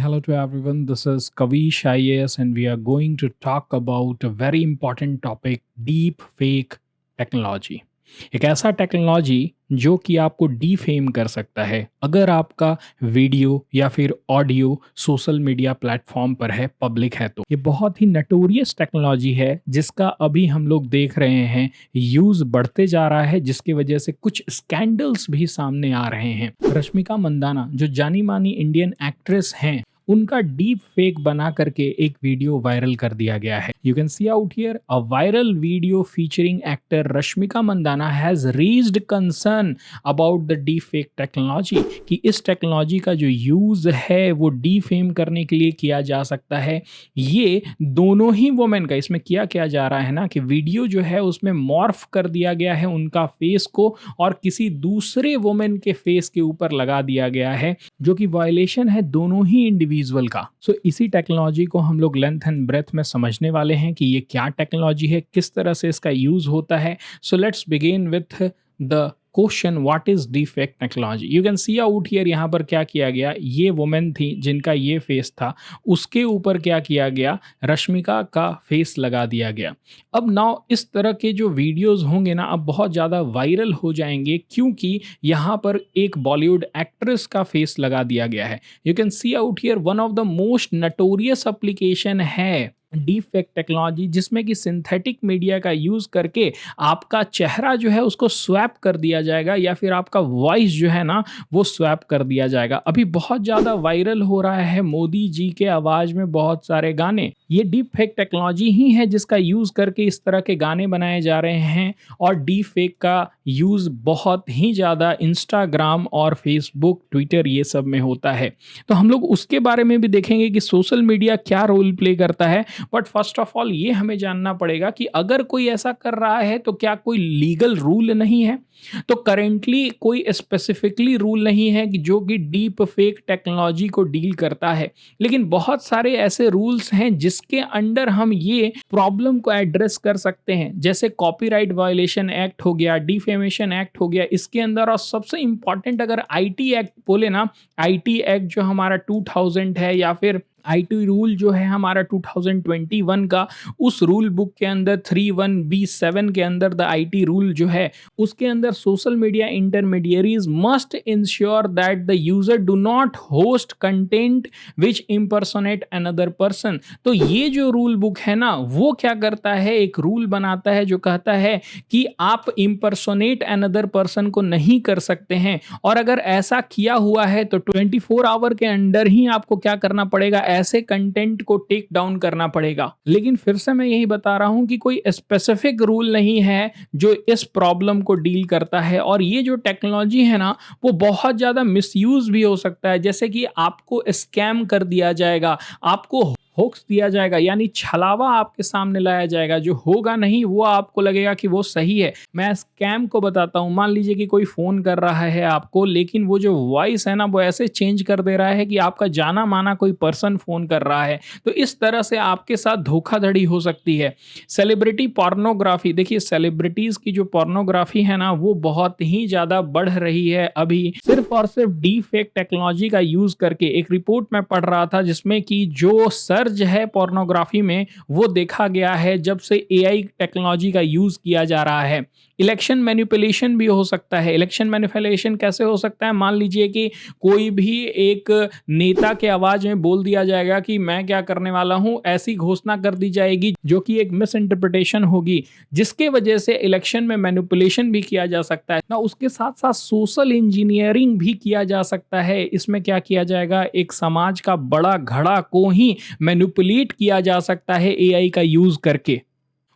hello to everyone. This is Kavish IAS, and we are going to talk about a very important topic, deep fake technology. एक ऐसा technology जो कि आपको defame कर सकता है अगर आपका वीडियो या फिर ऑडियो सोशल मीडिया प्लेटफॉर्म पर है, पब्लिक है। तो ये बहुत ही नटोरियस टेक्नोलॉजी है जिसका अभी हम लोग देख रहे हैं यूज बढ़ते जा रहा है, जिसकी वजह से कुछ स्कैंडल्स भी सामने आ रहे हैं। रश्मिका मंदाना जो जानी मानी इंडियन एक्ट्रेस हैं, उनका डीप फेक बना करके एक वीडियो वायरल कर दिया गया है। You can see out here a viral video featuring actor Rashmika Mandanna has raised concern about the deep fake technology कि इस टेक्नोलॉजी का जो यूज है वो डीफेम करने के लिए किया जा सकता है। ये दोनों ही वुमेन का इसमें किया जा रहा है ना कि वीडियो जो है उसमें मॉर्फ कर दिया गया है उनका फेस को और किसी दूसरे वुमेन के फेस के ऊपर लगा दिया गया है, जो कि वायलेशन है दोनों ही इंडिविजुअल का। सो इसी टेक्नोलॉजी को हम लोग लेंथ एंड ब्रेथ में समझने वाले हैं कि ये क्या टेक्नोलॉजी है, किस तरह से इसका यूज होता है। So let's begin with the question, what is deepfake technology. You can see out here, यहाँ पर क्या किया गया, ये वुमेन थी जिनका ये फेस था, उसके ऊपर क्या किया गया, रश्मिका का फेस लगा दिया गया। अब नाउ इस तरह के जो वीडियोस होंगे ना, अब बहुत ज़्यादा वायरल हो जाएंगे क्योंकि यहाँ पर एक बॉलीवुड एक्ट्रेस का फेस लगा दिया गया है। You can see out here, one of the most notorious application है डीप फेक टेक्नोलॉजी, जिसमें कि सिंथेटिक मीडिया का यूज करके आपका चेहरा जो है उसको स्वैप कर दिया जाएगा या फिर आपका वॉइस जो है ना वो स्वैप कर दिया जाएगा। अभी बहुत ज़्यादा वायरल हो रहा है मोदी जी के आवाज़ में बहुत सारे गाने। ये डीप फेक टेक्नोलॉजी ही है जिसका यूज़ करके इस तरह के गाने बनाए जा रहे हैं और डीप फेक का यूज़ बहुत ही ज़्यादा इंस्टाग्राम और फेसबुक, ट्विटर ये सब में होता है। तो हम लोग उसके बारे में भी देखेंगे कि सोशल मीडिया क्या रोल प्ले करता है। बट फर्स्ट ऑफ ऑल ये हमें जानना पड़ेगा कि अगर कोई ऐसा कर रहा है तो क्या कोई लीगल रूल नहीं है। तो करेंटली कोई स्पेसिफिकली रूल नहीं है कि जो कि डीप फेक टेक्नोलॉजी को डील करता है, लेकिन बहुत सारे ऐसे रूल्स हैं जिसके अंडर हम ये प्रॉब्लम को एड्रेस कर सकते हैं। जैसे कॉपीराइट वायलेशन एक्ट हो गया, डिफेमेशन एक्ट हो गया इसके अंदर, और सबसे इंपॉर्टेंट अगर आईटी एक्ट बोले ना, आईटी एक्ट जो हमारा 2000 है या फिर आईटी रूल जो है हमारा 2021 का, उस रूल बुक के अंदर 31B7 के अंदर द आईटी रूल जो है उसके अंदर social media intermediaries must ensure that the user do not host content which impersonate another person. तो ये जो रूल बुक है ना वो क्या करता है, एक रूल बनाता है जो कहता है कि आप इम्पर्सोनेट अनदर पर्सन को नहीं कर सकते हैं, और अगर ऐसा किया हुआ है तो 24 आवर के अंदर ही आपको क्या करना पड़ेगा, ऐसे कंटेंट को टेक डाउन करना पड़ेगा। लेकिन फिर से मैं यही बता रहा हूं कि कोई स्पेसिफिक रूल नहीं है जो इस प्रॉब्लम को डील करता है, और ये जो टेक्नोलॉजी है ना वो बहुत ज्यादा मिसयूज भी हो सकता है। जैसे कि आपको स्कैम कर दिया जाएगा, आपको होक्स दिया जाएगा, यानी छलावा आपके सामने लाया जाएगा, जो होगा नहीं वो आपको लगेगा कि वो सही है। मैं स्कैम को बताता हूँ, मान लीजिए कि कोई फ़ोन कर रहा है आपको, लेकिन वो जो वॉइस है ना वो ऐसे चेंज कर दे रहा है कि आपका जाना माना कोई पर्सन फ़ोन कर रहा है। तो इस तरह से आपके साथ धोखाधड़ी हो सकती है। सेलिब्रिटी पोर्नोग्राफी, देखिए सेलिब्रिटीज़ की जो पोर्नोग्राफी है ना वो बहुत ही ज़्यादा बढ़ रही है अभी, सिर्फ और सिर्फ डीप फेक टेक्नोलॉजी का यूज़ करके। एक रिपोर्ट में पढ़ रहा था जिसमें कि जो सर्च है पोर्नोग्राफी में वो देखा गया है जब से एआई टेक्नोलॉजी का यूज किया जा रहा है। इलेक्शन मैनिपुलेशन भी हो सकता है। इलेक्शन मैनिपुलेशन कैसे हो सकता है, मान लीजिए कि कोई भी एक नेता के आवाज में बोल दिया जाएगा कि मैं क्या करने वाला हूं, ऐसी घोषणा कर दी जाएगी जो कि एक मिस इंटरप्रिटेशन होगी, जिसके वजह से इलेक्शन में मैनिपुलेशन भी किया जा सकता है ना। उसके साथ साथ सोशल इंजीनियरिंग भी किया जा सकता है। इसमें क्या किया जाएगा, एक समाज का बड़ा घड़ा को ही मैनिपुलेट किया जा सकता है एआई का यूज करके।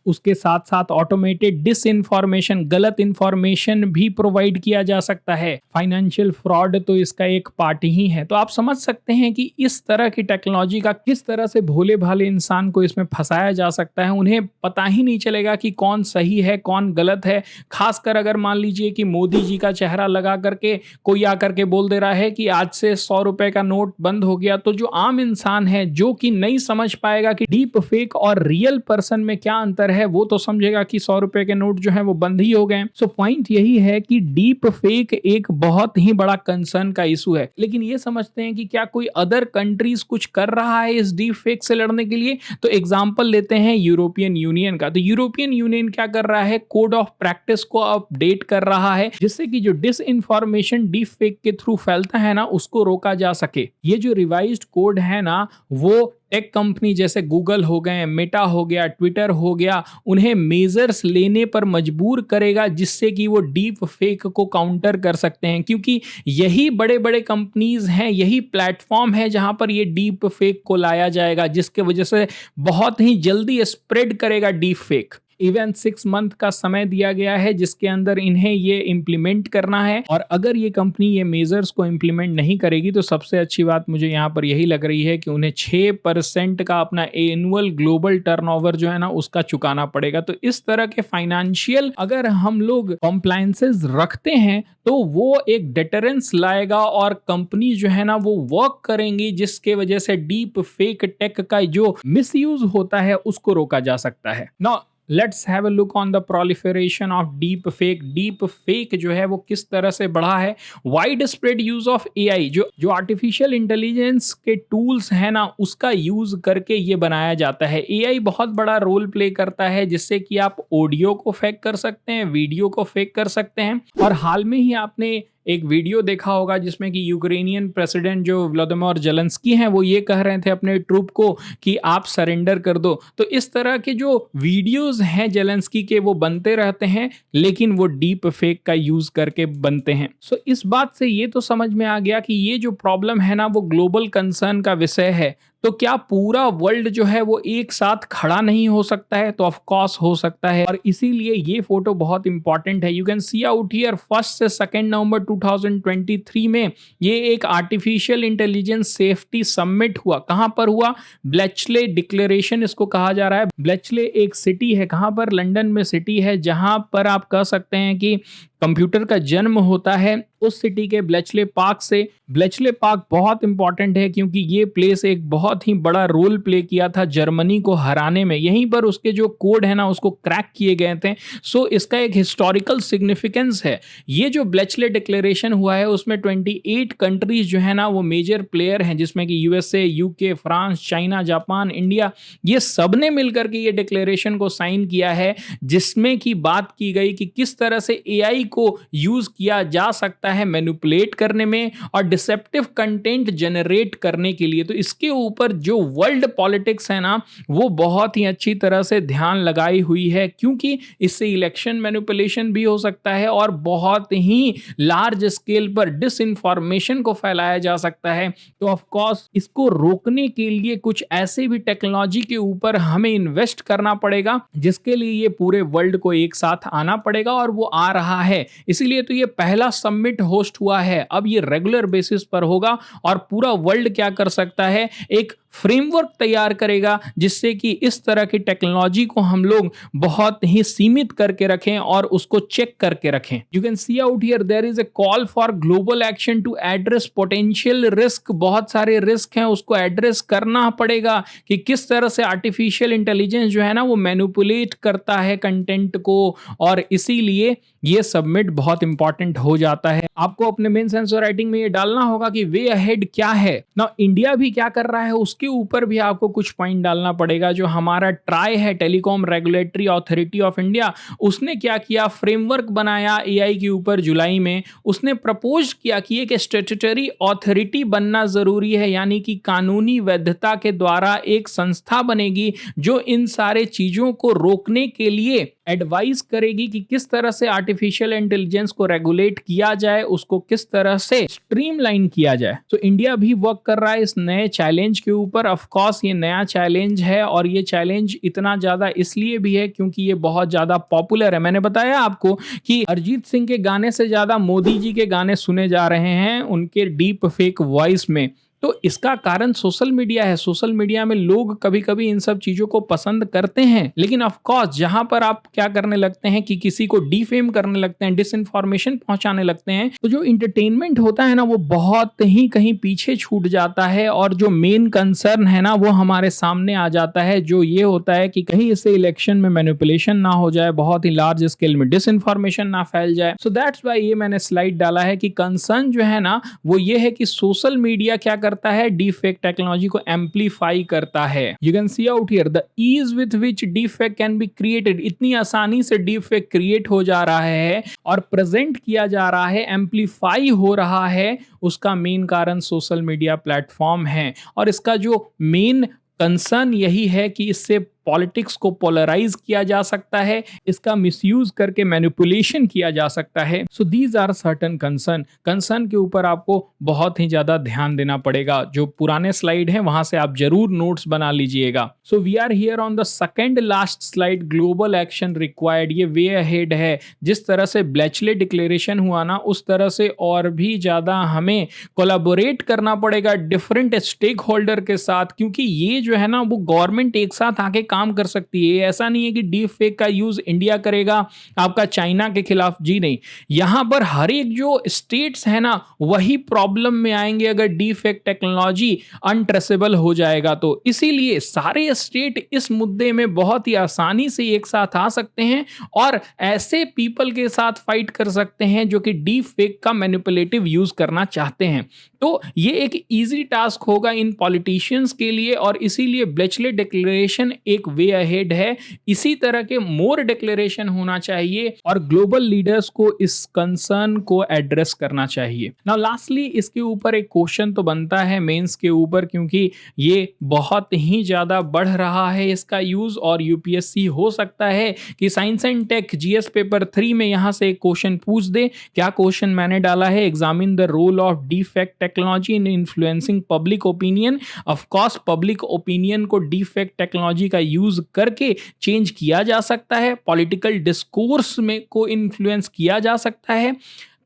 उसके साथ साथ ऑटोमेटेड डिसइंफॉर्मेशन, गलत इंफॉर्मेशन भी प्रोवाइड किया जा सकता है। फाइनेंशियल फ्रॉड तो इसका एक पार्ट ही है। तो आप समझ सकते हैं कि इस तरह की टेक्नोलॉजी का किस तरह से भोले भाले इंसान को इसमें फंसाया जा सकता है। उन्हें पता ही नहीं चलेगा कि कौन सही है कौन गलत है। खासकर अगर मान लीजिए कि मोदी जी का चेहरा लगा करके कोई आकर के बोल दे रहा है कि आज से 100 रुपए का नोट बंद हो गया, तो जो आम इंसान है जो कि नहीं समझ पाएगा कि डीप फेक और रियल पर्सन में क्या अंतर है वो तो समझेगा कि 100 रुपए के नोट जो है वो बंद ही हो गए। सो पॉइंट यही है कि डीप फेक एक बहुत ही बड़ा कंसर्न का इशू है, लेकिन ये समझते हैं कि क्या कोई अदर कंट्रीज कुछ कर रहा है इस डीप फेक से लड़ने के लिए। तो एग्जांपल लेते हैं यूरोपियन यूनियन का। तो यूरोपियन यूनियन क्या कर रहा है, कोड ऑफ प्रैक्टिस को अपडेट कर रहा है जिससे कि जो डिस इंफॉर्मेशन डीप फेक के थ्रू फैलता है ना उसको रोका जा सके। ये जो रिवाइज्ड कोड है ना वो टेक कंपनी जैसे गूगल हो गए, मेटा हो गया, ट्विटर हो गया, उन्हें मेजर्स लेने पर मजबूर करेगा जिससे कि वो डीप फेक को काउंटर कर सकते हैं, क्योंकि यही बड़े बड़े कंपनीज हैं, यही प्लेटफॉर्म है जहां पर ये डीप फेक को लाया जाएगा, जिसके वजह से बहुत ही जल्दी स्प्रेड करेगा डीप फेक। इवन 6 मंथ का समय दिया गया है जिसके अंदर इन्हें ये इम्प्लीमेंट करना है, और अगर ये कंपनी ये मेजर्स को इम्प्लीमेंट नहीं करेगी तो सबसे अच्छी बात मुझे यहाँ पर यही लग रही है कि उन्हें 6% का अपना एनुअल ग्लोबल टर्नओवर जो है ना उसका चुकाना पड़ेगा। तो इस तरह के फाइनेंशियल अगर हम लोग कॉम्प्लायंसेस रखते हैं तो वो एक डेटरेंस लाएगा और कंपनी जो है ना वो वर्क करेंगी, जिसके वजह से डीप फेक टेक का जो मिसयूज होता है उसको रोका जा सकता है। Now let's have a look on the proliferation of deep fake. Deep fake जो है वो किस तरह से बढ़ा है। Wide spread use of AI, जो आर्टिफिशियल इंटेलिजेंस के टूल्स हैं ना उसका यूज करके ये बनाया जाता है। एआई बहुत बड़ा रोल प्ले करता है जिससे कि आप ऑडियो को फेक कर सकते हैं, वीडियो को फेक कर सकते हैं। और हाल में ही आपने एक वीडियो देखा होगा जिसमें कि यूक्रेनियन प्रेसिडेंट जो व्लादिमीर जेलेंस्की हैं वो ये कह रहे थे अपने ट्रूप को कि आप सरेंडर कर दो। तो इस तरह के जो वीडियोस हैं जेलेंस्की के वो बनते रहते हैं, लेकिन वो डीप फेक का यूज करके बनते हैं। सो इस बात से ये तो समझ में आ गया कि ये जो प्रॉब्लम है ना वो ग्लोबल कंसर्न का विषय है। तो क्या पूरा वर्ल्ड जो है वो एक साथ खड़ा नहीं हो सकता है? तो ऑफ कोर्स हो सकता है, और इसीलिए ये फोटो बहुत इंपॉर्टेंट है। You can see out here 1 से 2 नवंबर 2023 में ये एक आर्टिफिशियल इंटेलिजेंस सेफ्टी समिट हुआ। कहां पर हुआ? ब्लेचले डिक्लेरेशन इसको कहा जा रहा है। ब्लेचले एक सिटी है, कहां पर? लंदन में सिटी है, जहां पर आप कह सकते हैं कि कंप्यूटर का जन्म होता है उस सिटी के ब्लेचले पार्क से। ब्लेचले पार्क बहुत इंपॉर्टेंट है क्योंकि ये प्लेस एक बहुत ही बड़ा रोल प्ले किया था जर्मनी को हराने में। यहीं पर उसके जो कोड है ना उसको क्रैक किए गए थे। सो इसका एक हिस्टोरिकल सिग्निफिकेंस है। ये जो ब्लेचले डिक्लेरेशन हुआ है उसमें 28 कंट्रीज जो है ना वो मेजर प्लेयर हैं, जिसमें कि USA, UK, France, China, Japan, India, ये सब ने मिलकर के ये डिक्लेरेशन को साइन किया है, जिसमें की बात की गई कि किस तरह से एआई को यूज किया जा सकता है मैनिपुलेट करने में और डिसेप्टिव कंटेंट जनरेट करने के लिए। तो इसके ऊपर जो वर्ल्ड पॉलिटिक्स है ना वो बहुत ही अच्छी तरह से ध्यान लगाई हुई है, क्योंकि इससे इलेक्शन मैनिपुलेशन भी हो सकता है और बहुत ही लार्ज स्केल पर डिसइंफॉर्मेशन को फैलाया जा सकता है। तो ऑफ कोर्स इसको रोकने के लिए कुछ ऐसे भी टेक्नोलॉजी के ऊपर हमें इन्वेस्ट करना पड़ेगा, जिसके लिए ये पूरे वर्ल्ड को एक साथ आना पड़ेगा, और वो आ रहा है। इसीलिए तो ये पहला समिट होस्ट हुआ है। अब ये रेगुलर बेसिस पर होगा और पूरा वर्ल्ड क्या कर सकता है, एक फ्रेमवर्क तैयार करेगा जिससे कि इस तरह की टेक्नोलॉजी को हम लोग बहुत ही सीमित करके रखें और उसको चेक करके रखें। You can see out here there is a call for global action to address potential risk. बहुत सारे रिस्क हैं, उसको एड्रेस करना पड़ेगा कि किस तरह से आर्टिफिशियल इंटेलिजेंस जो है ना वो मैनिपुलेट करता है कंटेंट को, और इसीलिए ये सबमिट बहुत इंपॉर्टेंट हो जाता है। आपको अपने मेंस आंसर राइटिंग में ये डालना होगा कि वे अहेड क्या है ना, इंडिया भी क्या कर रहा है उसके ऊपर भी आपको कुछ पॉइंट डालना पड़ेगा। जो हमारा ट्राई है, telecom regulatory authority of India, उसने क्या किया, फ्रेमवर्क बनाया एआई के ऊपर जुलाई में। उसने प्रपोज किया कि एक स्टैट्यूटरी अथॉरिटी बनना जरूरी है, यानी कि कानूनी वैधता के द्वारा एक संस्था बनेगी जो इन सारे चीजों को रोकने के लिए एडवाइस करेगी कि किस तरह से आर्टिफिशियल इंटेलिजेंस को रेगुलेट किया जाए, उसको किस तरह से स्ट्रीमलाइन किया जाए। तो इंडिया भी वर्क कर रहा है इस नए चैलेंज के ऊपर। ऑफ कोर्स ये नया चैलेंज है, और ये चैलेंज इतना ज्यादा इसलिए भी है क्योंकि ये बहुत ज्यादा पॉपुलर है। मैंने बताया आपको कि अरिजीत सिंह के गाने से ज्यादा मोदी जी के गाने सुने जा रहे हैं उनके डीप फेक वॉइस में। तो इसका कारण सोशल मीडिया है। सोशल मीडिया में लोग कभी-कभी इन सब चीज़ों को पसंद करते हैं, लेकिन ऑफ कोर्स जहाँ पर आप क्या करने लगते हैं कि किसी को डिफेम करने लगते हैं, डिसइन्फॉर्मेशन पहुँचाने लगते हैं, तो जो एंटरटेनमेंट होता है ना, वो बहुत ही कहीं पीछे छूट जाता है और जो मेन कंसर्न है ना, वो हमारे सामने आ जाता है, जो ये होता है कि कहीं इससे इलेक्शन में मैनिपुलेशन ना हो जाए, बहुत ही लार्ज स्केल में डिसइन्फॉर्मेशन ना फैल जाए। सो दैट्स व्हाई ये मैंने स्लाइड डाला है कि कंसर्न जो है ना, वो ये है कि सोशल मीडिया क्या करता है, डीफेक टेक्नोलॉजी को एम्पलीफाई करता है। You can see out here the ease with which deepfake can be created. इतनी आसानी से डीफेक क्रिएट हो जा रहा है और प्रेजेंट किया जा रहा है, एम्पलीफाई हो रहा है, उसका मेन कारण सोशल मीडिया प्लेटफॉर्म है। और इसका जो मेन कंसर्न यही है कि इससे पॉलिटिक्स को पोलराइज किया जा सकता है, इसका मिसयूज करके मैनिपुलेशन किया जा सकता है। So these are certain concern के ऊपर आपको बहुत ही ज्यादा ध्यान देना पड़ेगा। जो पुराने स्लाइड हैं वहां से आप जरूर नोट्स बना लीजिएगा। So we are here on the second last slide, global action required. ये वे अहेड है। जिस तरह से ब्लेचले डिक्लेरेशन हुआ ना, उस तरह से और भी ज्यादा हमें कोलैबोरेट करना पड़ेगा डिफरेंट स्टेक होल्डर के साथ, क्योंकि ये जो है ना, वो गवर्नमेंट एक साथ आके काम कर सकती है। ऐसा नहीं है कि डीप फेक का यूज इंडिया करेगा आपका चाइना के खिलाफ, जी नहीं। यहां पर हर एक जो स्टेट्स है ना, वही प्रॉब्लम में आएंगे अगर डीप फेक टेक्नोलॉजी अनट्रेसेबल हो जाएगा तो। इसीलिए सारे स्टेट इस मुद्दे में बहुत ही आसानी से एक साथ आ सकते हैं और ऐसे पीपल के साथ फाइट कर सकते हैं जो कि डीप फेक का मैनिपुलेटिव यूज करना चाहते हैं। तो ये एक इजी टास्क होगा इन पॉलिटिशियंस के लिए और इसीलिए ब्लेचले डिक्लेरेशन एक वे अहेड है। इसी तरह के मोर डिक्लेरेशन होना चाहिए और ग्लोबल लीडर्स को इस कंसर्न को एड्रेस करना चाहिए। नाउ लास्टली इसके ऊपर एक क्वेश्चन तो बनता है मेंस के ऊपर, क्योंकि ये बहुत ही ज्यादा बढ़ रहा है इसका यूज और यूपीएससी हो सकता है कि science and tech GS paper 3 में यहां से एक क्वेश्चन पूछ दे। क्या क्वेश्चन मैंने डाला है, examine the role of deepfake technology in influencing public opinion. Of course public opinion को डीफेक्ट टेक्नोलॉजी का यूज करके चेंज किया जा सकता है, पॉलिटिकल डिस्कोर्स में को इन्फ्लुएंस किया जा सकता है।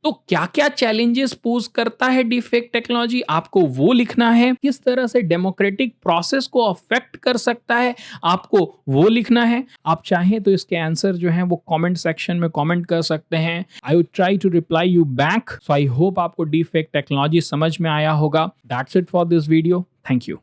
तो क्या क्या चैलेंजेस पोज करता है डीफेक्ट टेक्नोलॉजी, आपको वो लिखना है। किस तरह से डेमोक्रेटिक प्रोसेस को अफेक्ट कर सकता है, आपको वो लिखना है। आप चाहें तो इसके आंसर जो है वो कमेंट सेक्शन में कमेंट कर सकते हैं। I would try to reply you back. So I hope आपको डीफेक्ट टेक्नोलॉजी समझ में आया होगा। That's it for this video. Thank you.